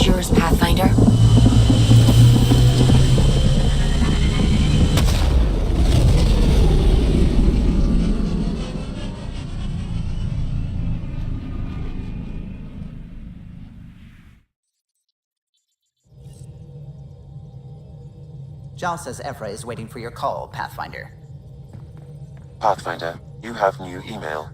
is yours, Pathfinder. Jal says Evra is waiting for your call, Pathfinder. Pathfinder, you have new email.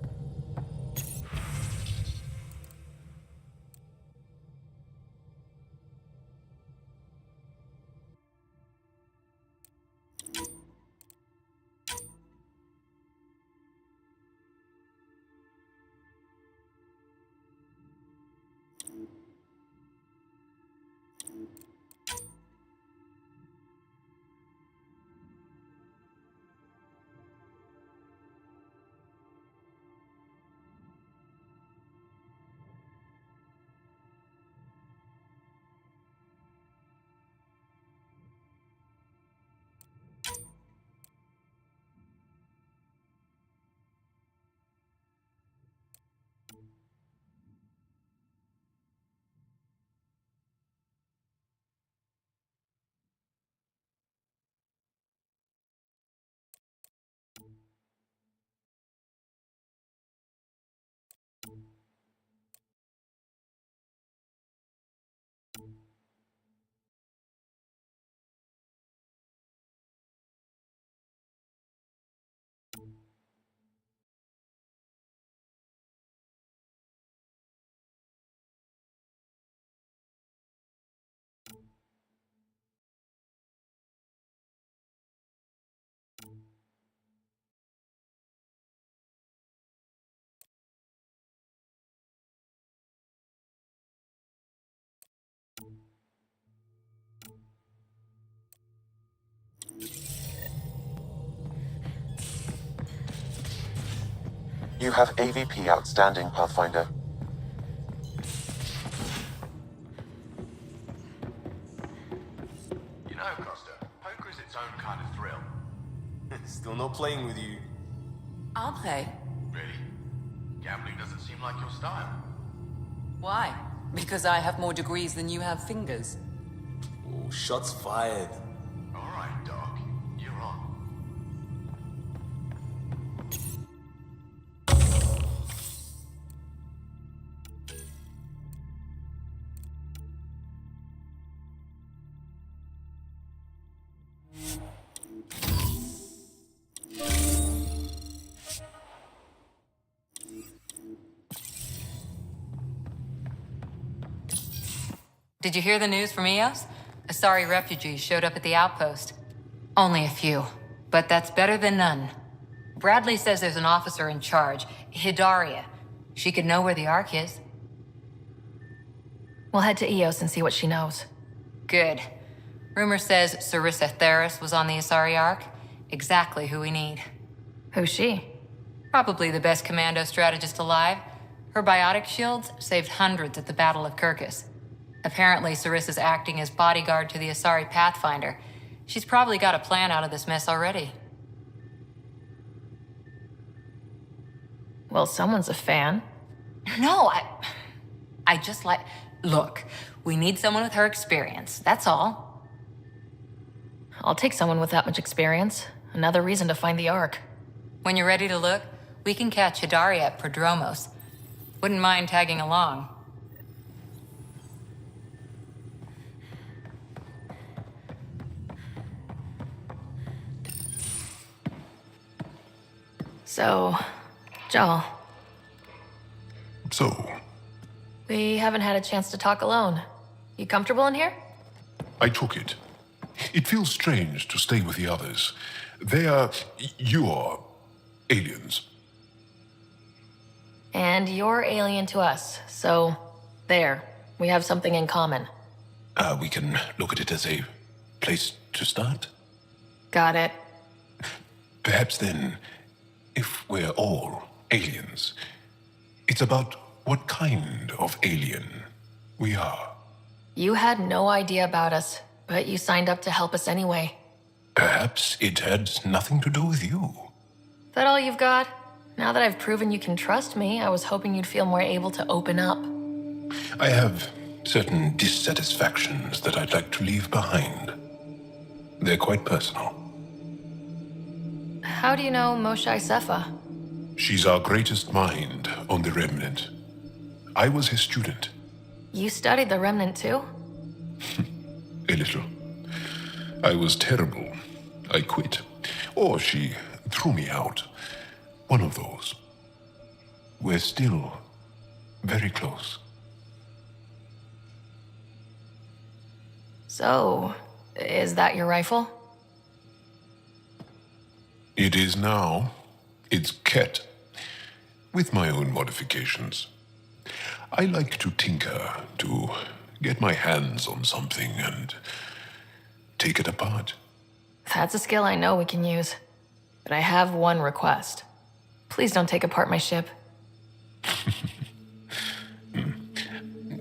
You have AVP outstanding, Pathfinder. You know, Costa, poker is its own kind of thrill. Still not playing with you. I'll play. Really? Gambling doesn't seem like your style. Why? Because I have more degrees than you have fingers. Oh, shots fired. All right, Doc. You're on. Did you hear the news from Eos? Asari refugees showed up at the outpost. Only a few, but that's better than none. Bradley says there's an officer in charge, Hidaria. She could know where the Ark is. We'll head to Eos and see what she knows. Good. Rumor says Sarissa Theris was on the Asari Ark. Exactly who we need. Who's she? Probably the best commando strategist alive. Her biotic shields saved hundreds at the Battle of Kirkus. Apparently, Sarissa's acting as bodyguard to the Asari Pathfinder. She's probably got a plan out of this mess already. Well, someone's a fan. No, I just like... Look, we need someone with her experience, that's all. I'll take someone with that much experience. Another reason to find the Ark. When you're ready to look, we can catch Hidaria at Prodromos. Wouldn't mind tagging along. So, Jal, So, we haven't had a chance to talk alone. You comfortable in here? I took it. It feels strange to stay with the others. They are... you're... aliens. And you're alien to us, so there. We have something in common. We can look at it as a place to start. Got it. Perhaps then, if we're all aliens, it's about what kind of alien we are. You had no idea about us, but you signed up to help us anyway. Perhaps it had nothing to do with you. That all you've got? Now that I've proven you can trust me, I was hoping you'd feel more able to open up. I have certain dissatisfactions that I'd like to leave behind. They're quite personal. How do you know Moshae Sefa? She's our greatest mind on the Remnant. I was his student. You studied the Remnant too? A little. I was terrible. I quit. Or she threw me out. One of those. We're still very close. So, is that your rifle? It is now. It's Ket. With my own modifications. I like to tinker, to get my hands on something and take it apart. That's a skill I know we can use. But I have one request. Please don't take apart my ship.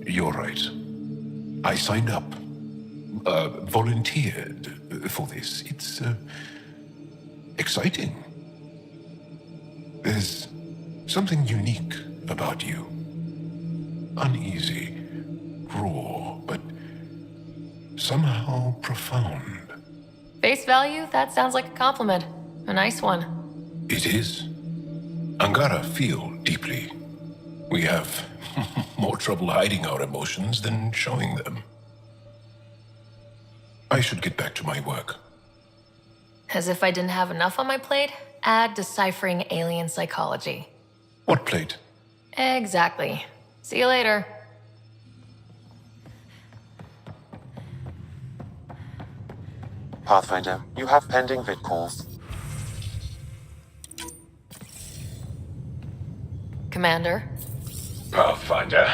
You're right. I signed up. Volunteered for this. It's exciting. There's something unique about you. Uneasy, raw, but somehow profound. Face value? That sounds like a compliment. A nice one. It is. Angara feel deeply. We have more trouble hiding our emotions than showing them. I should get back to my work. As if I didn't have enough on my plate, add deciphering alien psychology. What plate? Exactly. See you later. Pathfinder, you have pending vid calls. Commander? Pathfinder,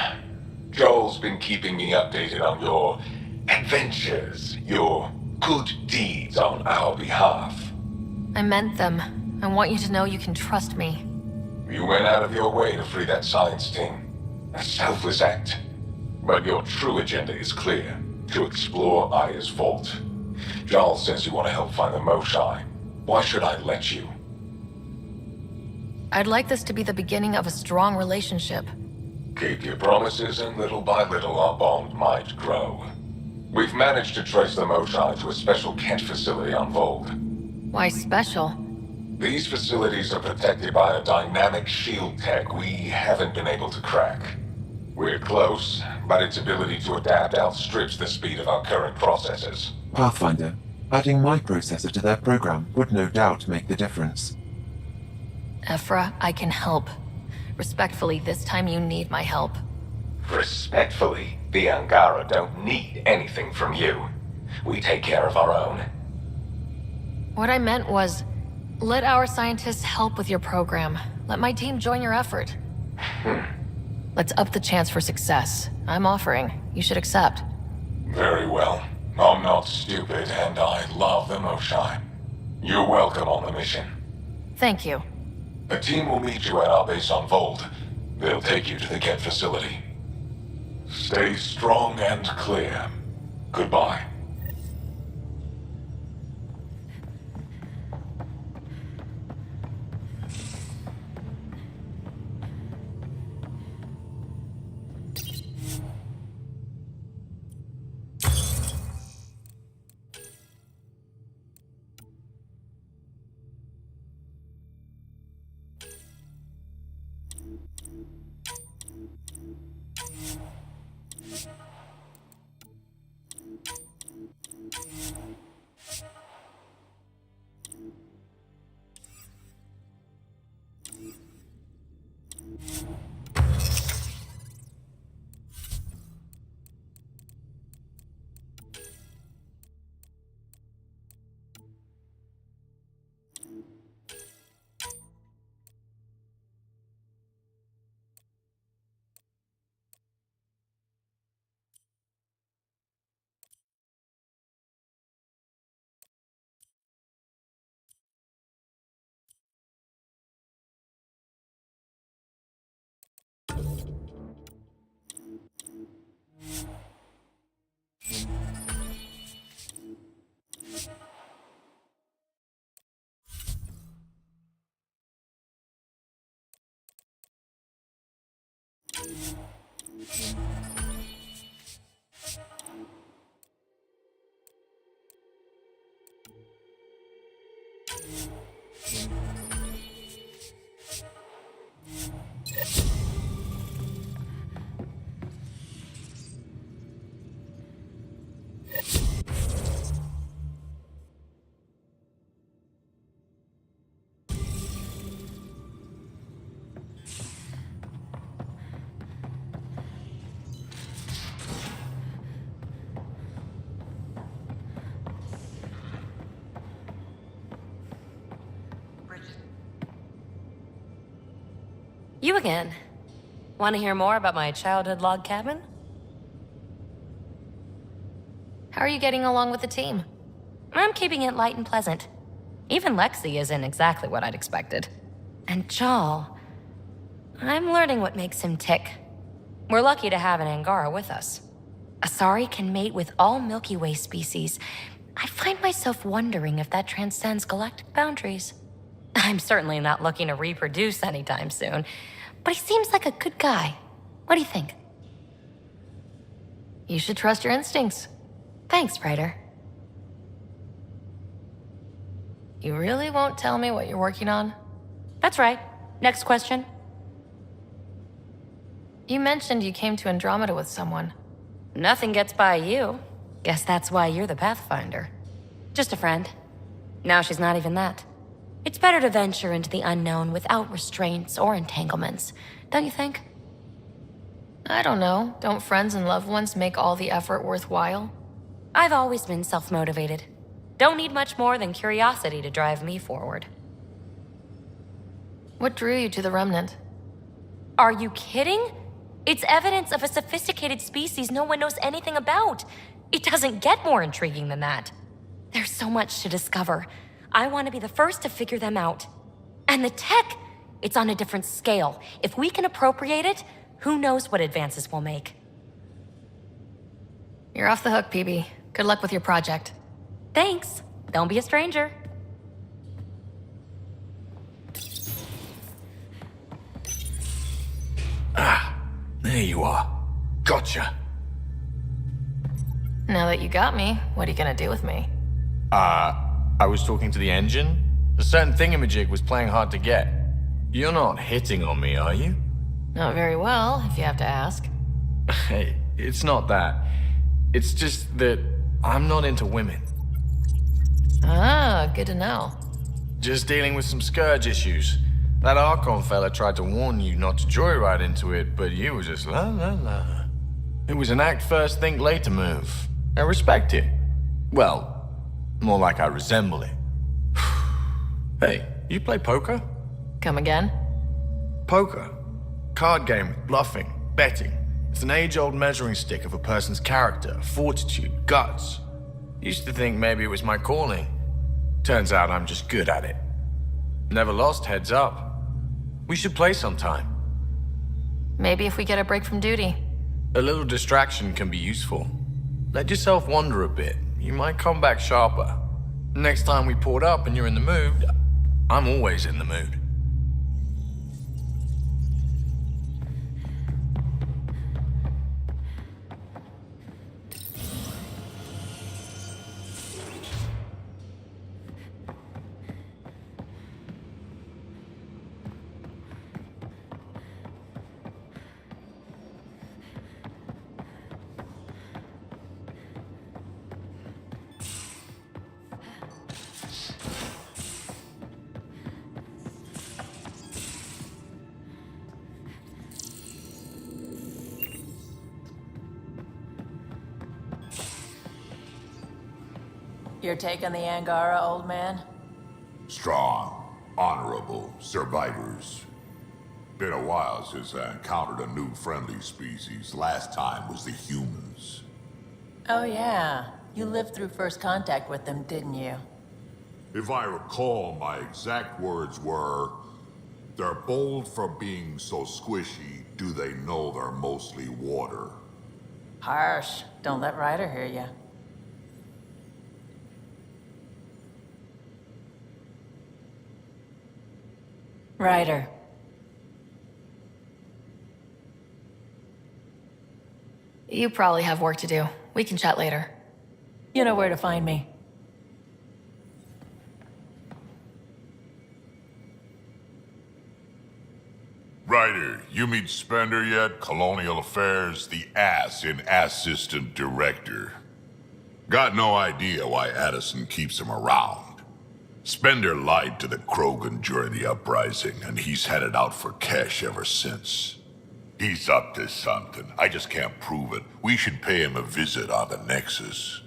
Joel's been keeping me updated on your adventures, your good deeds on our behalf. I meant them. I want you to know you can trust me. You went out of your way to free that science team. A selfless act. But your true agenda is clear. To explore Aya's vault. Joel says you want to help find the Moshae. Why should I let you? I'd like this to be the beginning of a strong relationship. Keep your promises, and little by little our bond might grow. We've managed to trace the Moshae to a special Kent facility on Voeld. Why special? These facilities are protected by a dynamic shield tech we haven't been able to crack. We're close, but its ability to adapt outstrips the speed of our current processors. Pathfinder, adding my processor to their program would no doubt make the difference. Ephra, I can help. Respectfully, this time you need my help. Respectfully, the Angara don't need anything from you. We take care of our own. What I meant was, let our scientists help with your program. Let my team join your effort. Let's up the chance for success. I'm offering. You should accept. Very well. I'm not stupid, and I love the Moshae. You're welcome on the mission. Thank you. A team will meet you at our base on Voeld. They'll take you to the Kent facility. Stay strong and clear. Goodbye. You again. Want to hear more about my childhood log cabin? How are you getting along with the team? I'm keeping it light and pleasant. Even Lexi isn't exactly what I'd expected. And Jal, I'm learning what makes him tick. We're lucky to have an Angara with us. Asari can mate with all Milky Way species. I find myself wondering if that transcends galactic boundaries. I'm certainly not looking to reproduce anytime soon, but he seems like a good guy. What do you think? You should trust your instincts. Thanks, Ryder. You really won't tell me what you're working on? That's right. Next question. You mentioned you came to Andromeda with someone. Nothing gets by you. Guess that's why you're the Pathfinder. Just a friend. Now she's not even that. It's better to venture into the unknown without restraints or entanglements, don't you think? I don't know. Don't friends and loved ones make all the effort worthwhile? I've always been self-motivated. Don't need much more than curiosity to drive me forward. What drew you to the Remnant? Are you kidding? It's evidence of a sophisticated species no one knows anything about. It doesn't get more intriguing than that. There's so much to discover. I want to be the first to figure them out. And the tech, it's on a different scale. If we can appropriate it, who knows what advances we'll make. You're off the hook, PB. Good luck with your project. Thanks. Don't be a stranger. There you are. Gotcha. Now that you got me, what are you gonna do with me? I was talking to the engine. A certain thingamajig was playing hard to get. You're not hitting on me, are you? Not very well, if you have to ask. Hey, it's not that. It's just that I'm not into women. Ah, good to know. Just dealing with some scourge issues. That Archon fella tried to warn you not to joyride into it, but you were just la la la. It was an act first, think later move. I respect it. Well, more like I resemble it. Hey, you play poker? Come again? Poker. Card game with bluffing, betting. It's an age-old measuring stick of a person's character, fortitude, guts. Used to think maybe it was my calling. Turns out I'm just good at it. Never lost, heads up. We should play sometime. Maybe if we get a break from duty. A little distraction can be useful. Let yourself wander a bit. You might come back sharper. Next time we port up and you're in the mood, I'm always in the mood. Your take on the Angara, old man? Strong, honorable survivors. Been a while since I encountered a new friendly species. Last time was the humans. Oh yeah, you lived through first contact with them, didn't you? If I recall, my exact words were, "They're bold for being so squishy, do they know they're mostly water?" Harsh. Don't let Ryder hear you. Ryder. You probably have work to do. We can chat later. You know where to find me. Ryder, you meet Spender yet? Colonial Affairs, the ass in Assistant Director. Got no idea why Addison keeps him around. Spender lied to the Krogan during the uprising, and he's headed out for cash ever since. He's up to something. I just can't prove it. We should pay him a visit on the Nexus.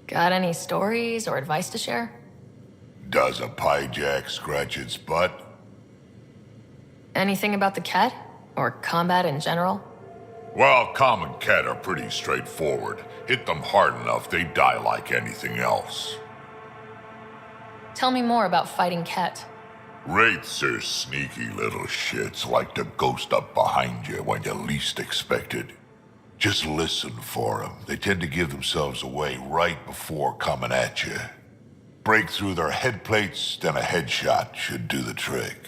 Got any stories or advice to share? Does a piejack scratch its butt? Anything about the Ket? Or combat in general? Well, common Ket are pretty straightforward. Hit them hard enough, they die like anything else. Tell me more about fighting Ket. Wraiths are sneaky little shits, like to ghost up behind you when you least expect it. Just listen for them. They tend to give themselves away right before coming at you. Break through their head plates, then a headshot should do the trick.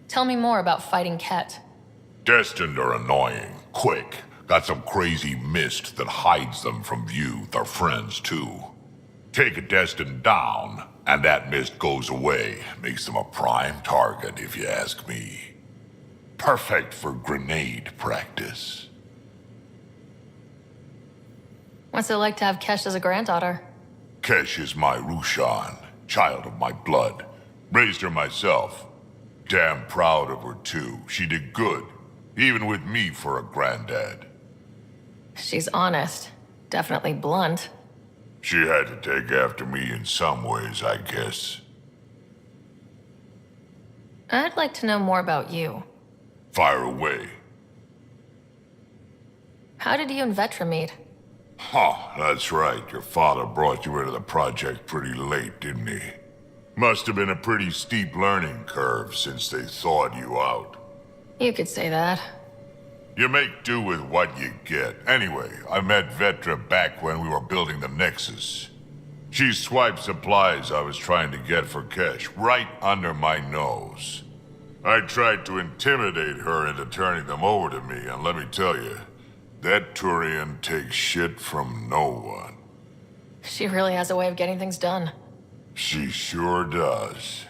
Tell me more about fighting Ket. Destined are annoying, quick. Got some crazy mist that hides them from view, their friends too. Take a Destined down, and that mist goes away. Makes them a prime target, if you ask me. Perfect for grenade practice. What's it like to have Kesh as a granddaughter? Kesh is my Rushan, child of my blood. Raised her myself. Damn proud of her too. She did good, even with me for a granddad. She's honest. Definitely blunt. She had to take after me in some ways, I guess. I'd like to know more about you. Fire away. How did you and Vetra meet? Huh, that's right. Your father brought you into the project pretty late, didn't he? Must have been a pretty steep learning curve since they thawed you out. You could say that. You make do with what you get. Anyway, I met Vetra back when we were building the Nexus. She swiped supplies I was trying to get for Kesh right under my nose. I tried to intimidate her into turning them over to me, and let me tell you, that Turian takes shit from no one. She really has a way of getting things done. She sure does.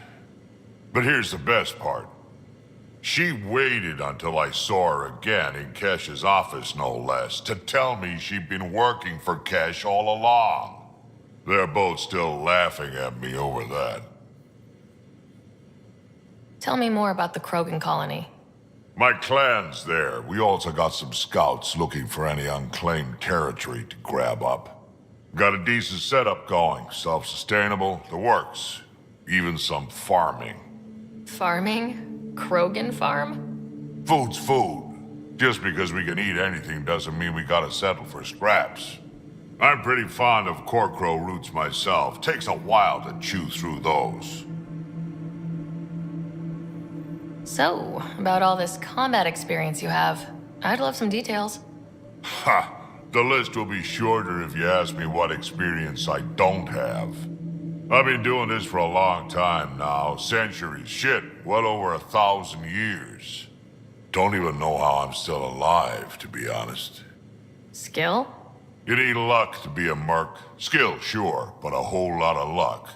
But here's the best part. She waited until I saw her again in Kesh's office, no less, to tell me she'd been working for Kesh all along. They're both still laughing at me over that. Tell me more about the Krogan colony. My clan's there. We also got some scouts looking for any unclaimed territory to grab up. Got a decent setup going. Self-sustainable, the works. Even some farming. Farming? Krogan farm? Food's food. Just because we can eat anything doesn't mean we gotta settle for scraps. I'm pretty fond of Corcrow roots myself. Takes a while to chew through those. So, about all this combat experience you have, I'd love some details. Ha! The list will be shorter if you ask me what experience I don't have. I've been doing this for a long time now. Centuries. Shit, well over 1,000 years. Don't even know how I'm still alive, to be honest. Skill? You need luck to be a merc. Skill, sure, but a whole lot of luck.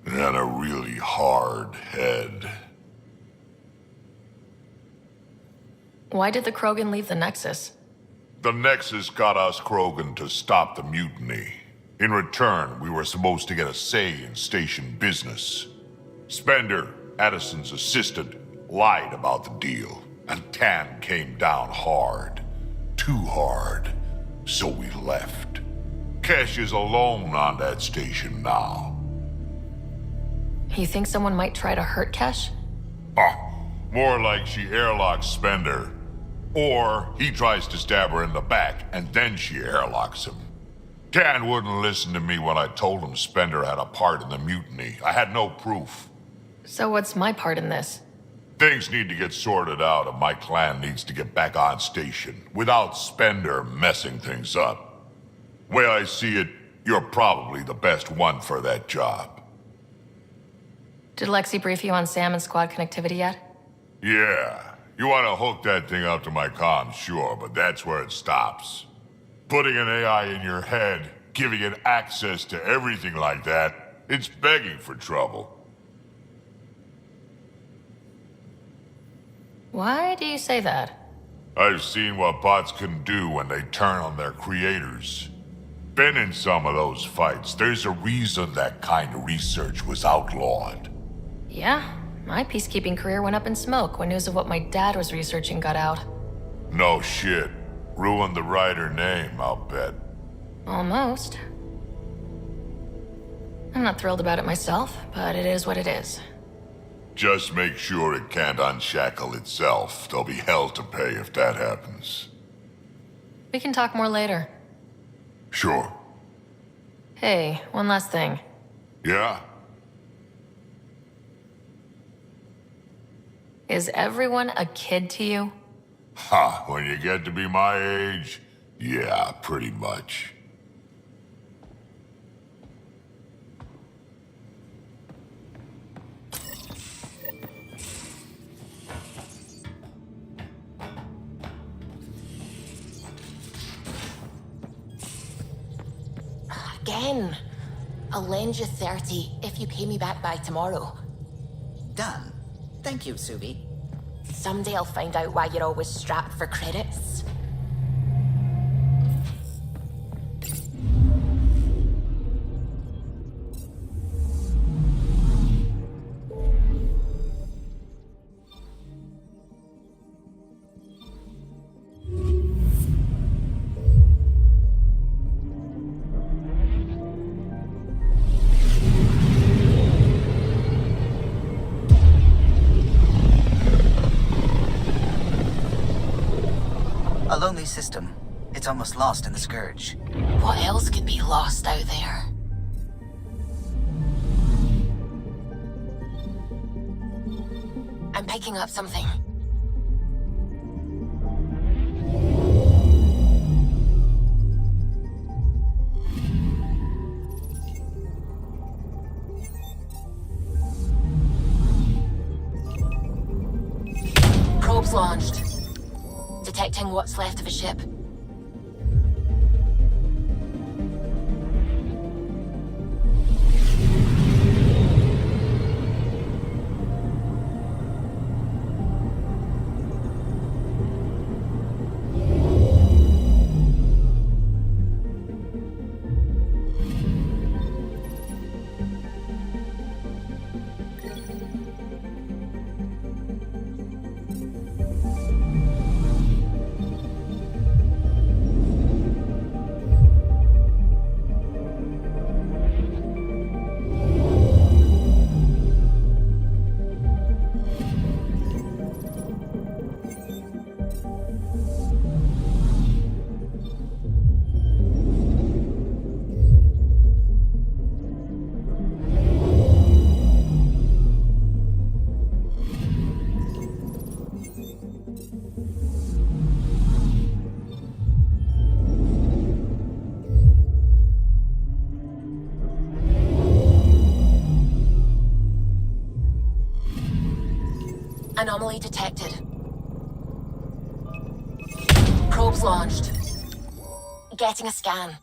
And a really hard head. Why did the Krogan leave the Nexus? The Nexus got us Krogan to stop the mutiny. In return, we were supposed to get a say in station business. Spender, Addison's assistant, lied about the deal, and Tan came down hard. Too hard. So we left. Kesh is alone on that station now. You think someone might try to hurt Kesh? More like she airlocks Spender. Or he tries to stab her in the back, and then she airlocks him. Tan wouldn't listen to me when I told him Spender had a part in the mutiny. I had no proof. So what's my part in this? Things need to get sorted out, and my clan needs to get back on station, without Spender messing things up. Way I see it, you're probably the best one for that job. Did Lexi brief you on Sam and squad connectivity yet? Yeah. You want to hook that thing up to my comms, sure, but that's where it stops. Putting an AI in your head, giving it access to everything like that, it's begging for trouble. Why do you say that? I've seen what bots can do when they turn on their creators. Been in some of those fights. There's a reason that kind of research was outlawed. Yeah, my peacekeeping career went up in smoke when news of what my dad was researching got out. No shit. Ruined the writer name, I'll bet. Almost. I'm not thrilled about it myself, but it is what it is. Just make sure it can't unshackle itself. There'll be hell to pay if that happens. We can talk more later. Sure. Hey, one last thing. Yeah? Is everyone a kid to you? Ha, when you get to be my age, yeah, pretty much. Again. I'll lend you 30 if you pay me back by tomorrow. Done. Thank you, Subi. Someday I'll find out why you're always strapped for credits. A lonely system. It's almost lost in the Scourge. What else could be lost out there? I'm picking up something. Probes launched. Detecting what's left of a ship. Anomaly detected. Probes launched. Getting a scan.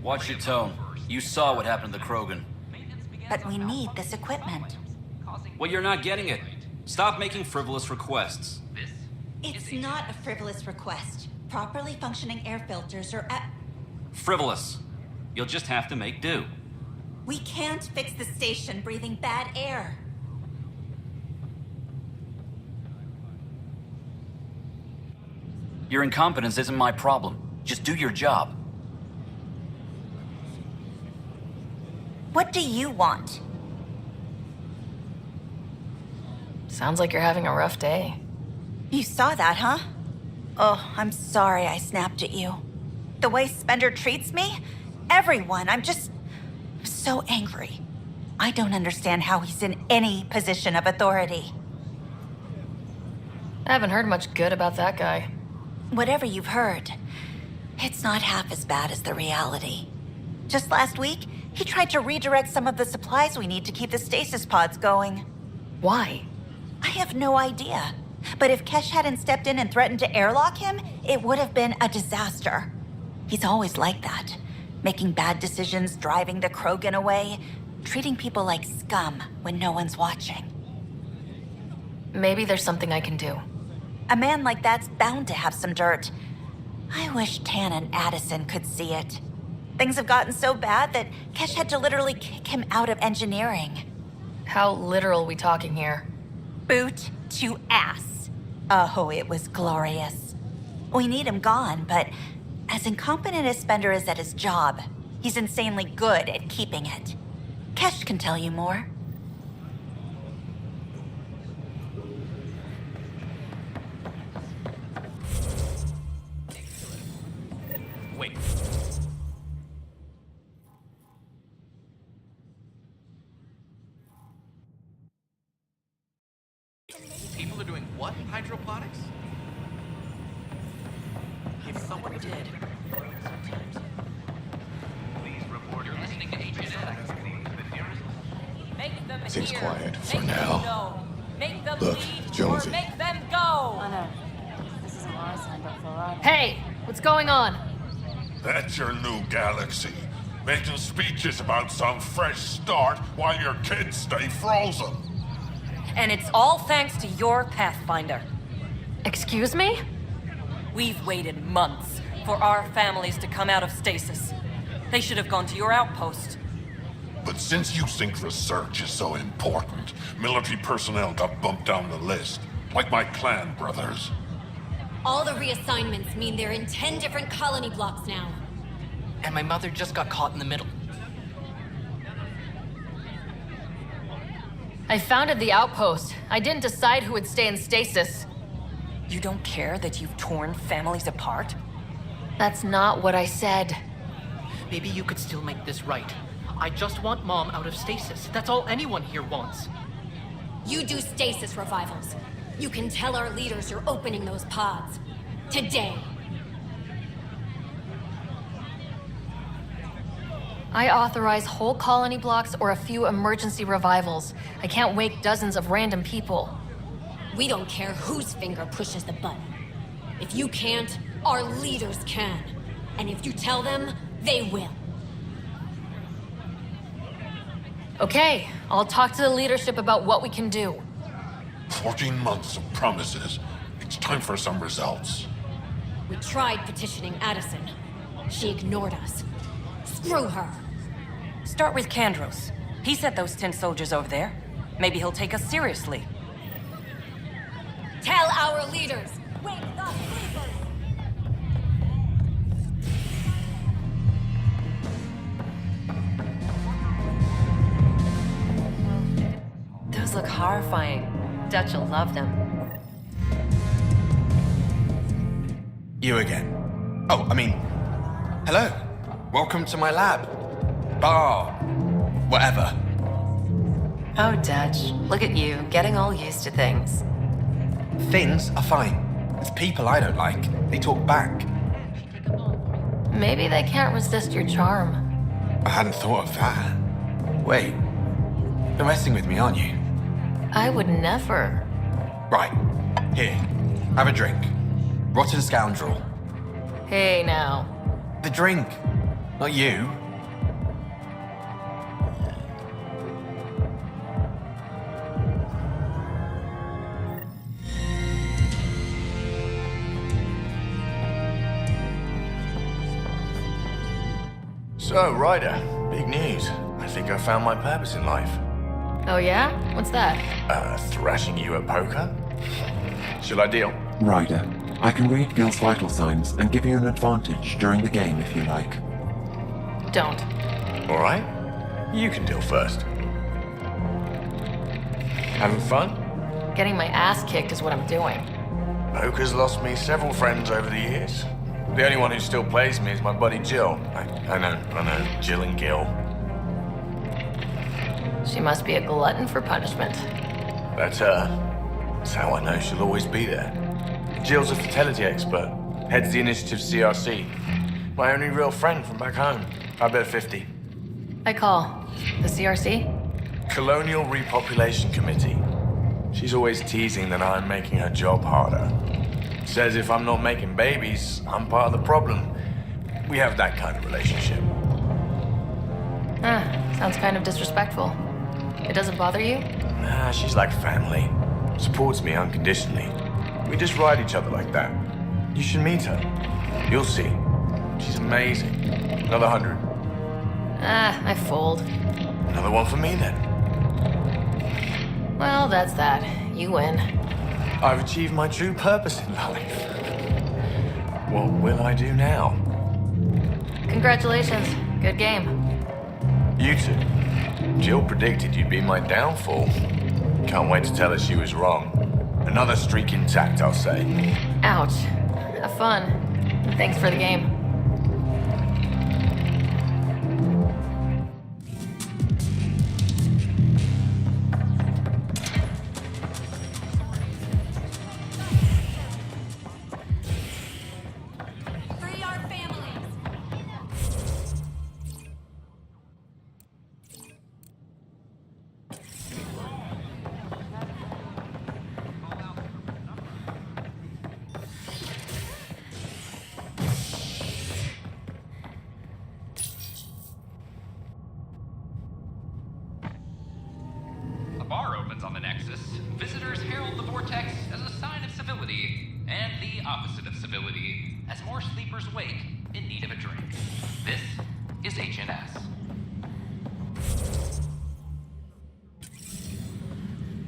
Watch your tone. You saw what happened to the Krogan. But we need this equipment. Well, you're not getting it. Stop making frivolous requests. It's not a frivolous request. Properly functioning air filters are at... Frivolous. You'll just have to make do. We can't fix the station breathing bad air. Your incompetence isn't my problem. Just do your job. What do you want? Sounds like you're having a rough day. You saw that, huh? Oh, I'm sorry I snapped at you. The way Spender treats me? Everyone, I'm so angry. I don't understand how he's in any position of authority. I haven't heard much good about that guy. Whatever you've heard, it's not half as bad as the reality. Just last week, he tried to redirect some of the supplies we need to keep the stasis pods going. Why? I have no idea. But if Kesh hadn't stepped in and threatened to airlock him, it would have been a disaster. He's always like that. Making bad decisions, driving the Krogan away, treating people like scum when no one's watching. Maybe there's something I can do. A man like that's bound to have some dirt. I wish Tan and Addison could see it. Things have gotten so bad that Kesh had to literally kick him out of engineering. How literal we talking here? Boot to ass. Oh, it was glorious. We need him gone, but as incompetent as Spender is at his job, he's insanely good at keeping it. Kesh can tell you more. Wait. People are doing what? Hydroponics? If someone did. Please report. You're listening to HNX. Make them Seems hear. quiet for Make now. them know. Make them Look, lead Jonesy. or make them go. Oh no. This isn't what I signed up for either. Hey, what's going on? That's your new galaxy. Making speeches about some fresh start while your kids stay frozen. And it's all thanks to your Pathfinder. Excuse me? We've waited months for our families to come out of stasis. They should have gone to your outpost. But since you think research is so important, military personnel got bumped down the list, like my clan brothers. All the reassignments mean they're in 10 different colony blocks now. And my mother just got caught in the middle. I founded the outpost. I didn't decide who would stay in stasis. You don't care that you've torn families apart? That's not what I said. Maybe you could still make this right. I just want Mom out of stasis. That's all anyone here wants. You do stasis revivals. You can tell our leaders you're opening those pods. Today. I authorize whole colony blocks or a few emergency revivals. I can't wake dozens of random people. We don't care whose finger pushes the button. If you can't, our leaders can. And if you tell them, they will. Okay, I'll talk to the leadership about what we can do. 14 months of promises. It's time for some results. We tried petitioning Addison. She ignored us. Screw her. Start with Kandros. He sent those 10 soldiers over there. Maybe he'll take us seriously. Tell our leaders. Wake the sleepers. Those look horrifying. Dutch will love them. You again. Oh, I mean, hello. Welcome to my lab. Bar. Whatever. Oh, Dutch, look at you, getting all used to things. Things are fine. It's people I don't like. They talk back. Maybe they can't resist your charm. I hadn't thought of that. Wait. You're messing with me, aren't you? I would never. Right. Here. Have a drink. Rotten scoundrel. Hey, now. The drink. Not you. So, Ryder, big news. I think I found my purpose in life. Oh yeah? What's that? Thrashing you at poker? Shall I deal? Ryder, I can read Gil's vital signs and give you an advantage during the game if you like. Don't. All right. You can deal first. Having fun? Getting my ass kicked is what I'm doing. Poker's lost me several friends over the years. The only one who still plays me is my buddy Jill. I know. Jill and Gil. She must be a glutton for punishment. That's her. That's how I know she'll always be there. Jill's a fertility expert. Heads the initiative CRC. My only real friend from back home. I bet 50. I call. The CRC? Colonial Repopulation Committee. She's always teasing that I'm making her job harder. Says if I'm not making babies, I'm part of the problem. We have that kind of relationship. Sounds kind of disrespectful. It doesn't bother you? Nah, she's like family. Supports me unconditionally. We just ride each other like that. You should meet her. You'll see. She's amazing. Another 100. I fold. Another one for me then. Well, that's that. You win. I've achieved my true purpose in life. What will I do now? Congratulations. Good game. You two. Jill predicted you'd be my downfall. Can't wait to tell her she was wrong. Another streak intact, I'll say. Ouch. Have fun. And thanks for the game. bar opens on the Nexus, visitors herald the vortex as a sign of civility, and the opposite of civility, as more sleepers wake in need of a drink. This is HNS.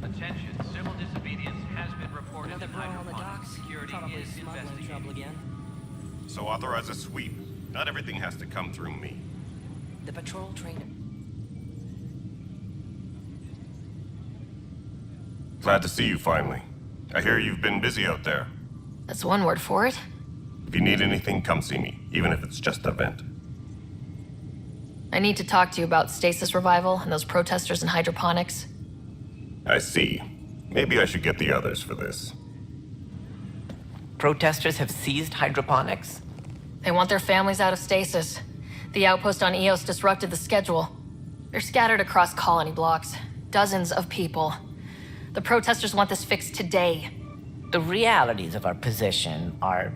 Attention, civil disobedience has been reported. Another brawl on the docks. Security Probably is smuggling investigating. trouble again. So authorize a sweep. Not everything has to come through me. The patrol train. Glad to see you finally. I hear you've been busy out there. That's one word for it. If you need anything, come see me, even if it's just a vent. I need to talk to you about stasis revival and those protesters in hydroponics. I see. Maybe I should get the others for this. Protesters have seized hydroponics? They want their families out of stasis. The outpost on Eos disrupted the schedule. They're scattered across colony blocks. Dozens of people. The protesters want this fixed today. The realities of our position are...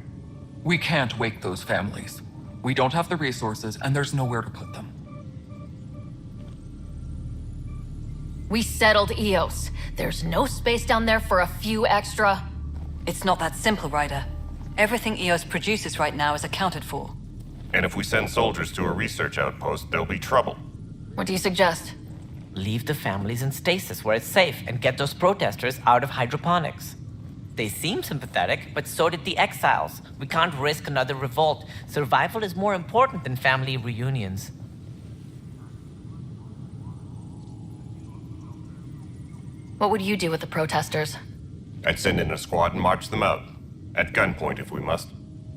We can't wake those families. We don't have the resources, and there's nowhere to put them. We settled Eos. There's no space down there for a few extra... It's not that simple, Ryder. Everything Eos produces right now is accounted for. And if we send soldiers to a research outpost, there'll be trouble. What do you suggest? Leave the families in stasis where it's safe and get those protesters out of hydroponics. They seem sympathetic, but so did the exiles. We can't risk another revolt. Survival is more important than family reunions. What would you do with the protesters? I'd send in a squad and march them out. At gunpoint if we must.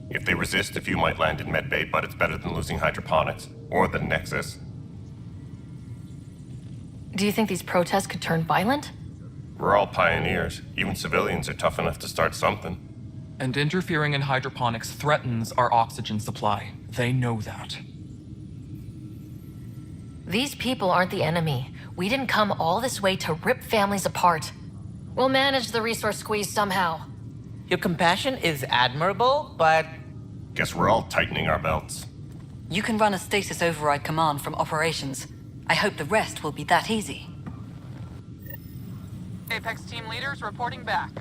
If they resist, a few might land in medbay, but it's better than losing hydroponics. Or the Nexus. Do you think these protests could turn violent? We're all pioneers. Even civilians are tough enough to start something. And interfering in hydroponics threatens our oxygen supply. They know that. These people aren't the enemy. We didn't come all this way to rip families apart. We'll manage the resource squeeze somehow. Your compassion is admirable, but... Guess we're all tightening our belts. You can run a stasis override command from operations. I hope the rest will be that easy. Apex team leaders reporting back.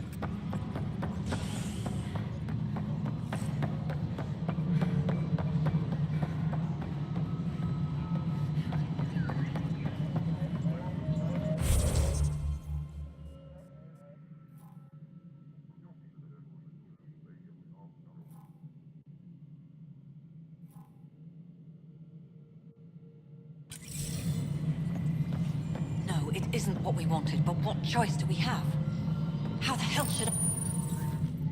No, it isn't what we wanted, but what choice do we have? How the hell should I...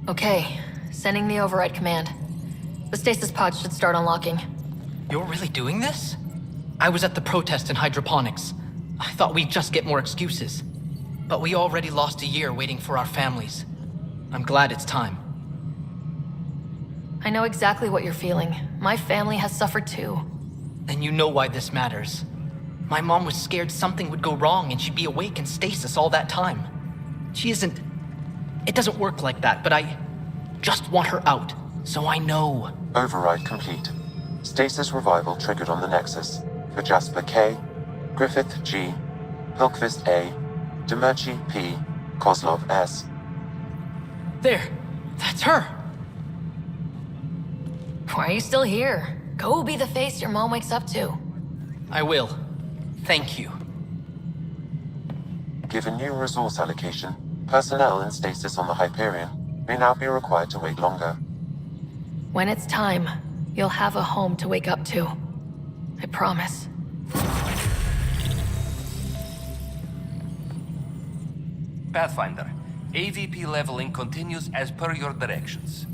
Okay, sending the override command. The stasis pod should start unlocking. You're really doing this? I was at the protest in hydroponics. I thought we'd just get more excuses. But we already lost a year waiting for our families. I'm glad it's time. I know exactly what you're feeling. My family has suffered too. And you know why this matters. My mom was scared something would go wrong and she'd be awake in stasis all that time. She isn't... It doesn't work like that, but I just want her out, so I know. Override complete. Stasis revival triggered on the Nexus. For Jasper K, Griffith G, Hilkvist A, Demerchi P, Kozlov S. There! That's her! Why are you still here? Go be the face your mom wakes up to. I will. Thank you. Given new resource allocation, personnel in stasis on the Hyperion may now be required to wait longer. When it's time, you'll have a home to wake up to. I promise. Pathfinder, AVP leveling continues as per your directions.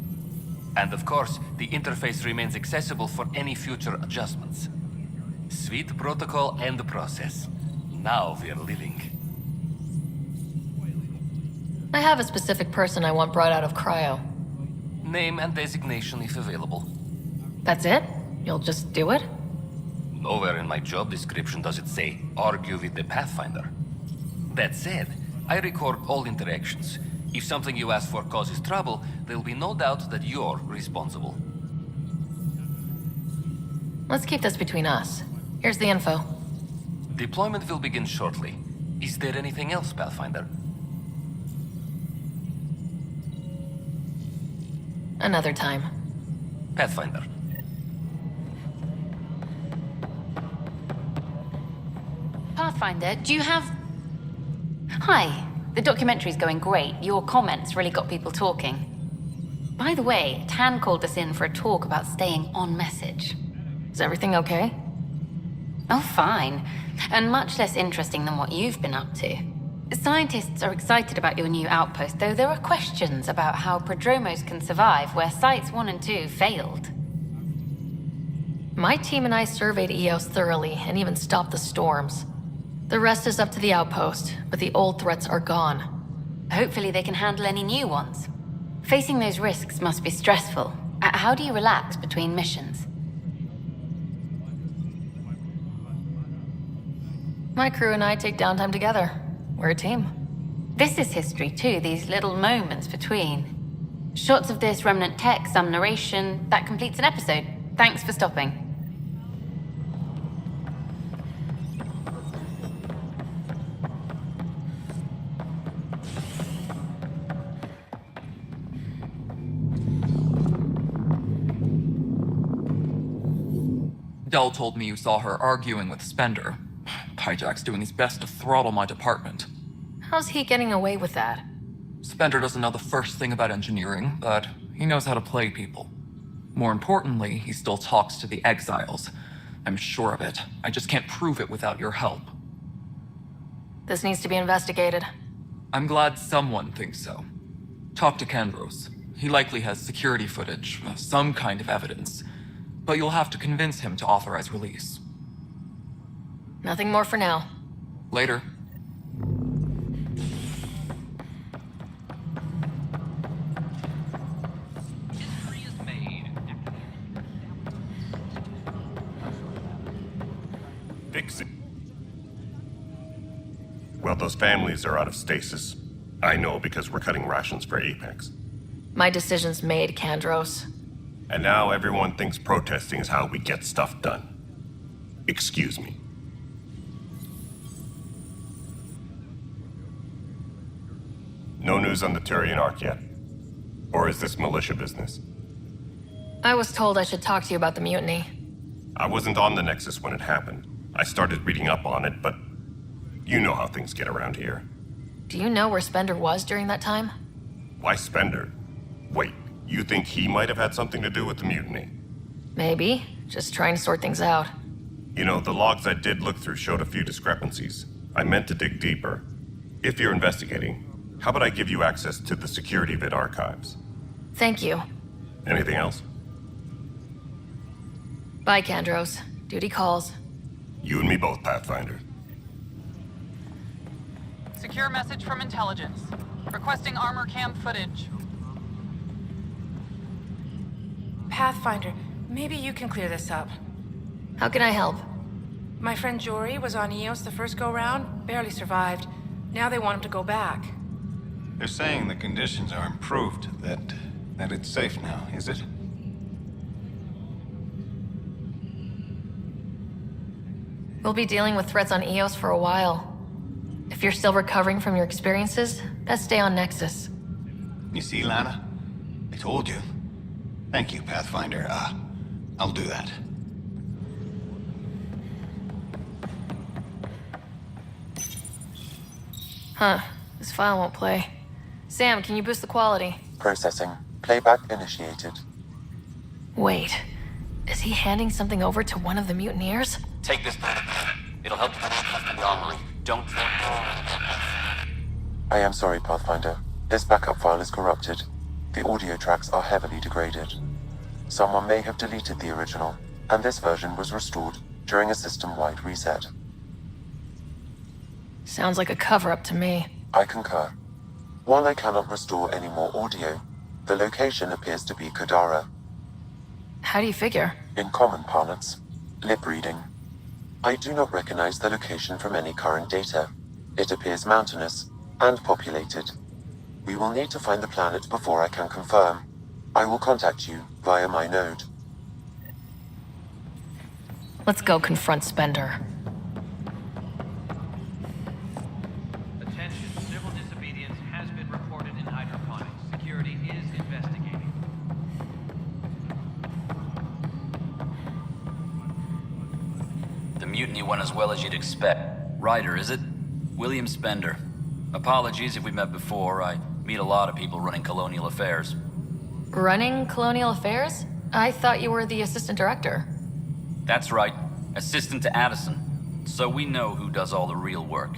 And of course, the interface remains accessible for any future adjustments. Sweet protocol and process. Now we're living. I have a specific person I want brought out of cryo. Name and designation if available. That's it? You'll just do it? Nowhere in my job description does it say, argue with the Pathfinder. That said, I record all interactions. If something you ask for causes trouble, there'll be no doubt that you're responsible. Let's keep this between us. Here's the info. Deployment will begin shortly. Is there anything else, Pathfinder? Another time. Pathfinder. Pathfinder, do you have... Hi. The documentary's going great. Your comments really got people talking. By the way, Tan called us in for a talk about staying on message. Is everything okay? Oh, fine. And much less interesting than what you've been up to. Scientists are excited about your new outpost, though there are questions about how prodromos can survive where Sites 1 and 2 failed. My team and I surveyed EOS thoroughly and even stopped the storms. The rest is up to the outpost, but the old threats are gone. Hopefully they can handle any new ones. Facing those risks must be stressful. How do you relax between missions? My crew and I take downtime together. We're a team. This is history too, these little moments between. Shots of this remnant tech, some narration, that completes an episode. Thanks for stopping. Dell told me you saw her arguing with Spender. Pyjack's doing his best to throttle my department. How's he getting away with that? Spender doesn't know the first thing about engineering, but he knows how to play people. More importantly, he still talks to the exiles. I'm sure of it. I just can't prove it without your help. This needs to be investigated. I'm glad someone thinks so. Talk to Kandros. He likely has security footage, some kind of evidence. But you'll have to convince him to authorize release. Nothing more for now. Later. Fix it. Well, those families are out of stasis. I know because we're cutting rations for Apex. My decision's made, Kandros. And now everyone thinks protesting is how we get stuff done. Excuse me. No news on the Turian Ark yet? Or is this militia business? I was told I should talk to you about the mutiny. I wasn't on the Nexus when it happened. I started reading up on it, but you know how things get around here. Do you know where Spender was during that time? Why Spender? Wait, you think he might have had something to do with the mutiny? Maybe. Just trying to sort things out. You know, the logs I did look through showed a few discrepancies. I meant to dig deeper. If you're investigating, how about I give you access to the security vid archives? Thank you. Anything else? Bye, Kandros. Duty calls. You and me both, Pathfinder. Secure message from intelligence. Requesting armor cam footage. Pathfinder, maybe you can clear this up. How can I help? My friend Jory was on Eos the first go-round, barely survived. Now they want him to go back. They're saying the conditions are improved, that it's safe now, is it? We'll be dealing with threats on Eos for a while. If you're still recovering from your experiences, best stay on Nexus. You see, Lana? I told you. Thank you, Pathfinder. I'll do that. Huh. This file won't play. Sam, can you boost the quality? Processing. Playback initiated. Wait. Is he handing something over to one of the mutineers? Take this. It'll help you the armory. Don't. I am sorry, Pathfinder. This backup file is corrupted. The audio tracks are heavily degraded. Someone may have deleted the original, and this version was restored during a system-wide reset. Sounds like a cover-up to me. I concur. While I cannot restore any more audio, the location appears to be Kadara. How do you figure? In common parlance, lip reading. I do not recognize the location from any current data. It appears mountainous and populated. We will need to find the planet before I can confirm. I will contact you via my node. Let's go confront Spender. Attention, civil disobedience has been reported in hydroponics. Security is investigating. The mutiny went as well as you'd expect. Ryder, is it? William Spender. Apologies if we met before. I meet a lot of people running colonial affairs. Running Colonial Affairs? I thought you were the assistant director. That's right. Assistant to Addison. So we know who does all the real work.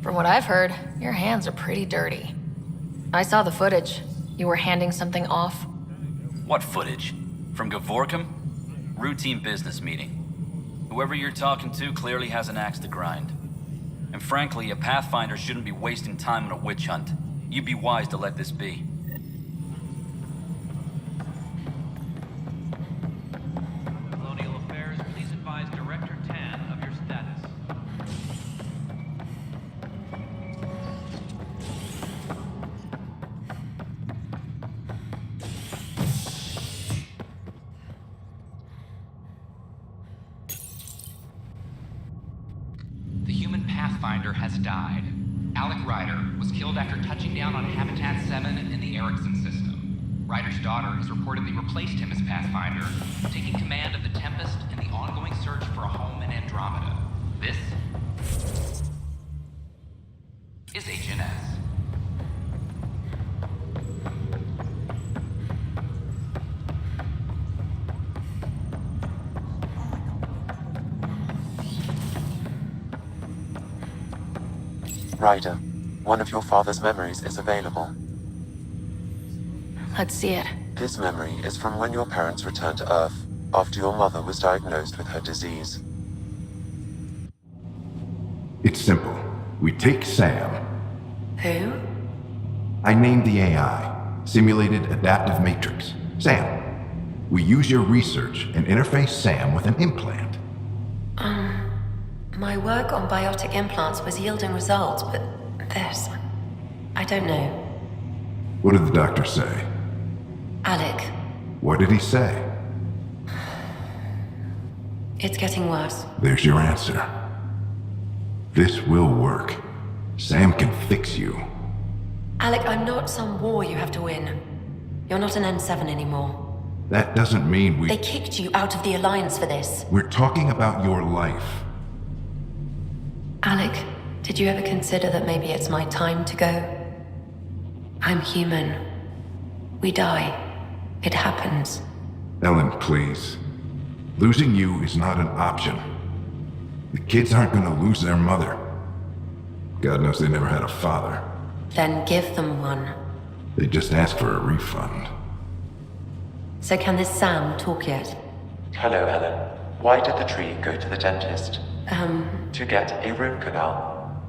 From what I've heard, your hands are pretty dirty. I saw the footage. You were handing something off. What footage? From Gavorkum? Routine business meeting. Whoever you're talking to clearly has an axe to grind. And frankly, a Pathfinder shouldn't be wasting time on a witch hunt. You'd be wise to let this be. Colonial Affairs, please advise Director Tan of your status. The human Pathfinder has died. Alec Ryder was killed after touching down on Habitat 7 in the Erickson system. Ryder's daughter has reportedly replaced him as Pathfinder, taking command of the Tempest in the ongoing search for a home in Andromeda. This is HNS. Ryder, one of your father's memories is available. Let's see it. This memory is from when your parents returned to Earth after your mother was diagnosed with her disease. It's simple. We take Sam. Who? I named the AI, Simulated Adaptive Matrix. Sam. We use your research and interface Sam with an implant. My work on biotic implants was yielding results, but this... I don't know. What did the doctor say? Alec, What did he say? it's getting worse. There's your answer. This will work. Sam can fix you. Alec, I'm not some war you have to win. You're not an N7 anymore. That doesn't mean we... They kicked you out of the Alliance for this. We're talking about your life. Alec, did you ever consider that maybe it's my time to go? I'm human. We die. It happens. Ellen, please. Losing you is not an option. The kids aren't gonna lose their mother. God knows they never had a father. Then give them one. They just asked for a refund. So can this Sam talk yet? Hello, Ellen. Why did the tree go to the dentist? To get a root canal.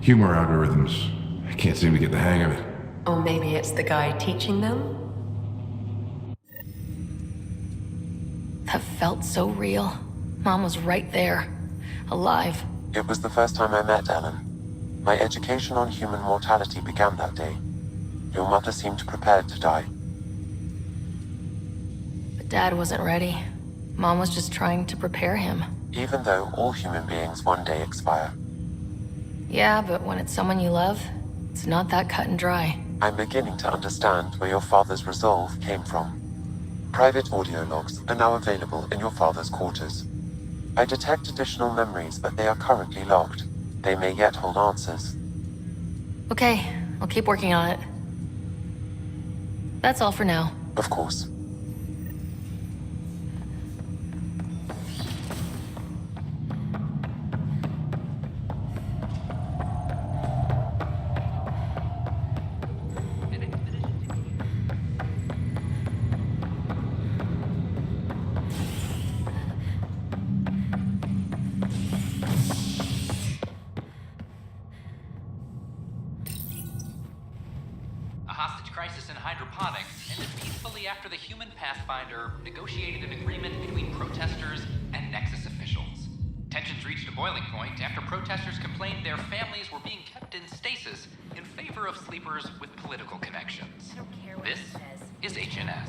Humor algorithms. I can't seem to get the hang of it. Or maybe it's the guy teaching them? That felt so real. Mom was right there. Alive. It was the first time I met Ellen. My education on human mortality began that day. Your mother seemed prepared to die. But Dad wasn't ready. Mom was just trying to prepare him. Even though all human beings one day expire. Yeah, but when it's someone you love, it's not that cut and dry. I'm beginning to understand where your father's resolve came from. Private audio logs are now available in your father's quarters. I detect additional memories, but they are currently logged. They may yet hold answers. Okay, I'll keep working on it. That's all for now. Of course. After the human Pathfinder negotiated an agreement between protesters and Nexus officials. Tensions reached a boiling point after protesters complained their families were being kept in stasis in favor of sleepers with political connections. This is HNS.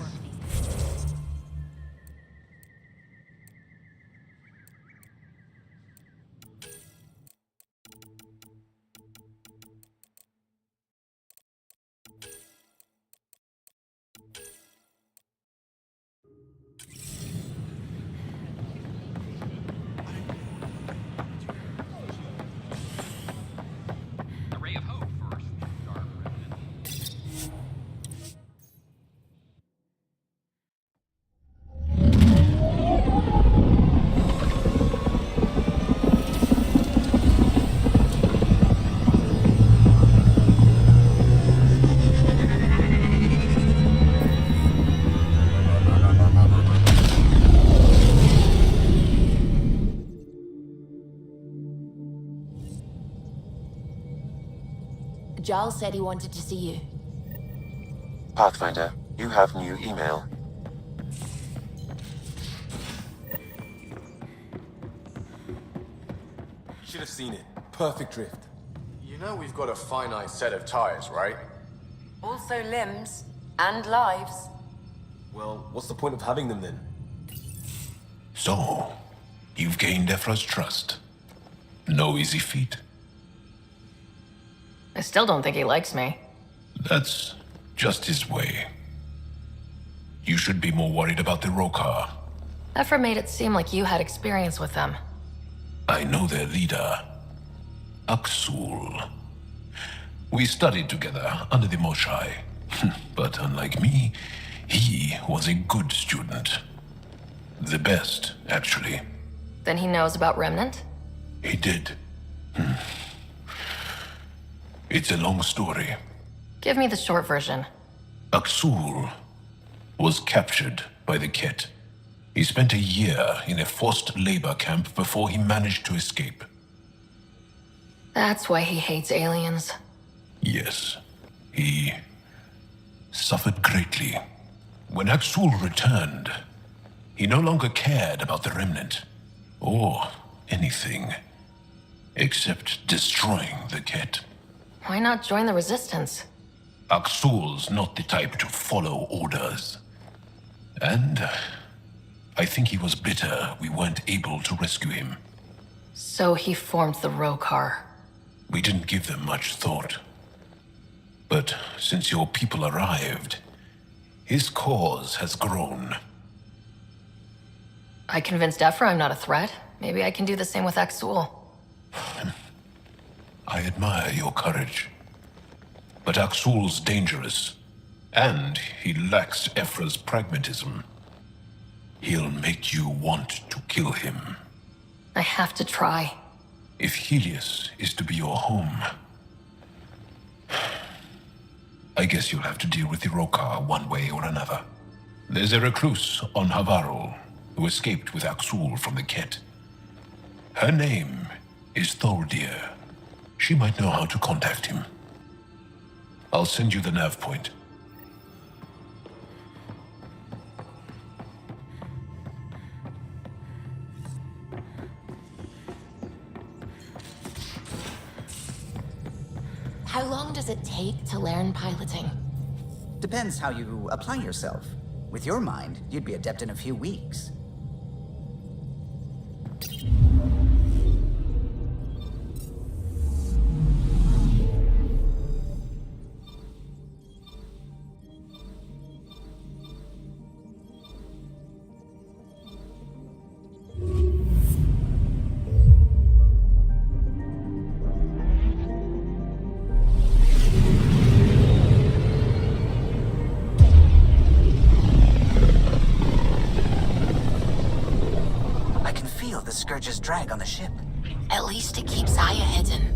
Giles said he wanted to see you. Pathfinder, you have new email. Should have seen it. Perfect drift. You know we've got a finite set of tires, right? Also limbs and lives. Well, what's the point of having them then? So, you've gained Ephra's trust. No easy feat. I still don't think he likes me. That's just his way. You should be more worried about the Rokar. Ephra made it seem like you had experience with them. I know their leader, Aksul. We studied together under the Moshai. But unlike me, he was a good student. The best, actually. Then he knows about Remnant? He did. It's a long story. Give me the short version. Aksul was captured by the Ket. He spent a year in a forced labor camp before he managed to escape. That's why he hates aliens. Yes, he suffered greatly. When Aksul returned, he no longer cared about the Remnant, or anything, except destroying the Ket. Why not join the Resistance? Aksul's not the type to follow orders. And I think he was bitter we weren't able to rescue him. So he formed the Rokar. We didn't give them much thought. But since your people arrived, his cause has grown. I convinced Ephra I'm not a threat. Maybe I can do the same with Aksul. I admire your courage. But Aksul's dangerous, and he lacks Ephra's pragmatism. He'll make you want to kill him. I have to try. If Helios is to be your home, I guess you'll have to deal with the Rokar one way or another. There's a recluse on Havarl who escaped with Aksul from the Ket. Her name is Thordir. She might know how to contact him. I'll send you the nav point. How long does it take to learn piloting? Depends how you apply yourself. With your mind, you'd be adept in a few weeks. Scourge's drag on the ship. At least it keeps Aya hidden.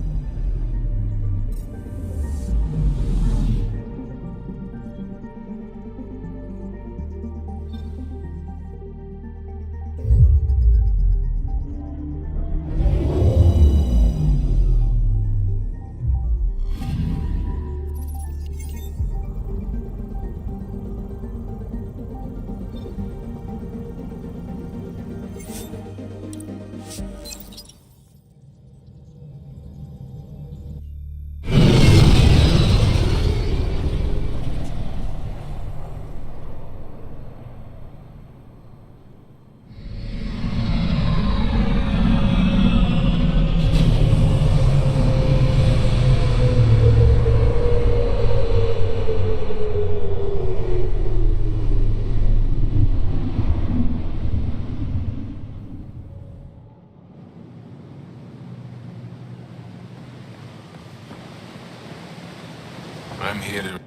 I'm here to...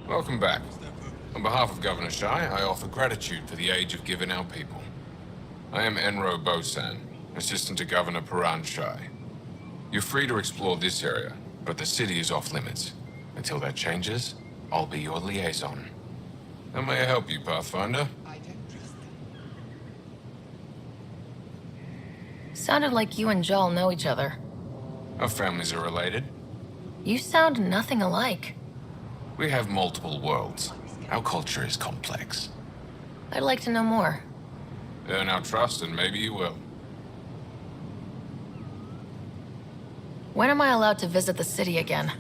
Welcome back. On behalf of Governor Shai, I offer gratitude for the aid you've given our people. I am Enro Bosan, assistant to Governor Paran Shai. You're free to explore this area, but the city is off limits. Until that changes, I'll be your liaison. How may I help you, Pathfinder? Sounded like you and Jal know each other. Our families are related. You sound nothing alike. We have multiple worlds. Our culture is complex. I'd like to know more. Earn our trust and maybe you will. When am I allowed to visit the city again?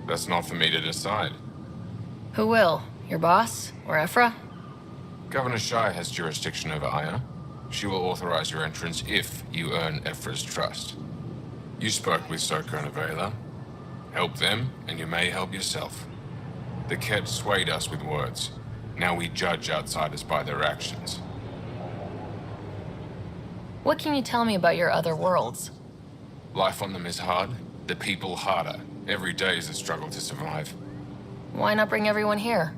That's not for me to decide. Who will? Your boss? Or Ephra? Governor Shai has jurisdiction over Aya. She will authorize your entrance if you earn Ephra's trust. You spoke with Soko and Avela. Help them, and you may help yourself. The Ket swayed us with words. Now we judge outsiders by their actions. What can you tell me about your other worlds? Life on them is hard, the people harder. Every day is a struggle to survive. Why not bring everyone here?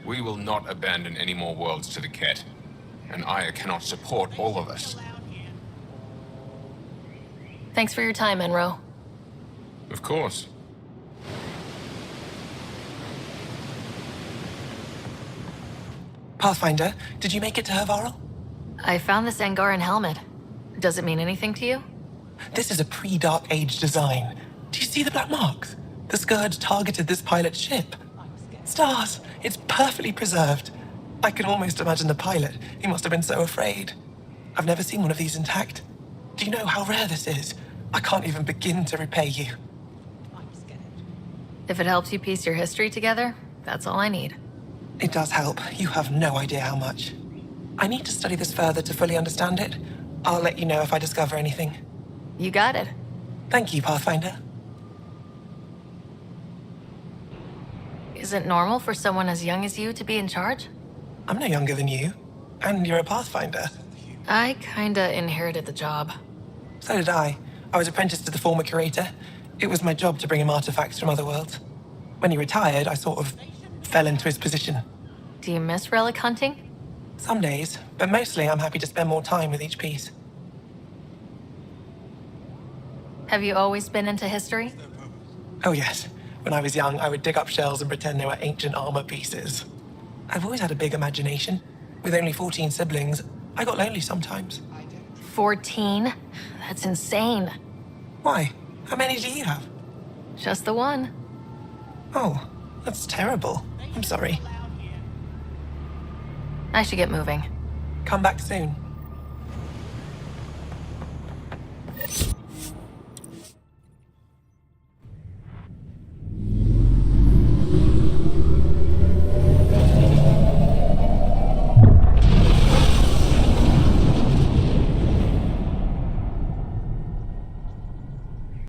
We will not abandon any more worlds to the Ket. And Aya cannot support all of us. Thanks for your time, Enro. Of course. Pathfinder, did you make it to Havarl? I found this Angaran helmet. Does it mean anything to you? This is a pre-Dark Age design. Do you see the black marks? The Scourge targeted this pilot's ship. Stars, it's perfectly preserved. I can almost imagine the pilot. He must have been so afraid. I've never seen one of these intact. Do you know how rare this is? I can't even begin to repay you. If it helps you piece your history together, that's all I need. It does help. You have no idea how much. I need to study this further to fully understand it. I'll let you know if I discover anything. You got it. Thank you, Pathfinder. Is it normal for someone as young as you to be in charge? I'm no younger than you. And you're a Pathfinder. I kinda inherited the job. So did I. I was apprenticed to the former curator. It was my job to bring him artifacts from other worlds. When he retired, I sort of fell into his position. Do you miss relic hunting? Some days, but mostly I'm happy to spend more time with each piece. Have you always been into history? Oh yes. When I was young, I would dig up shells and pretend they were ancient armor pieces. I've always had a big imagination. With only 14 siblings, I got lonely sometimes. 14? That's insane. Why? How many do you have? Just the one. Oh, that's terrible. I'm sorry. I should get moving. Come back soon.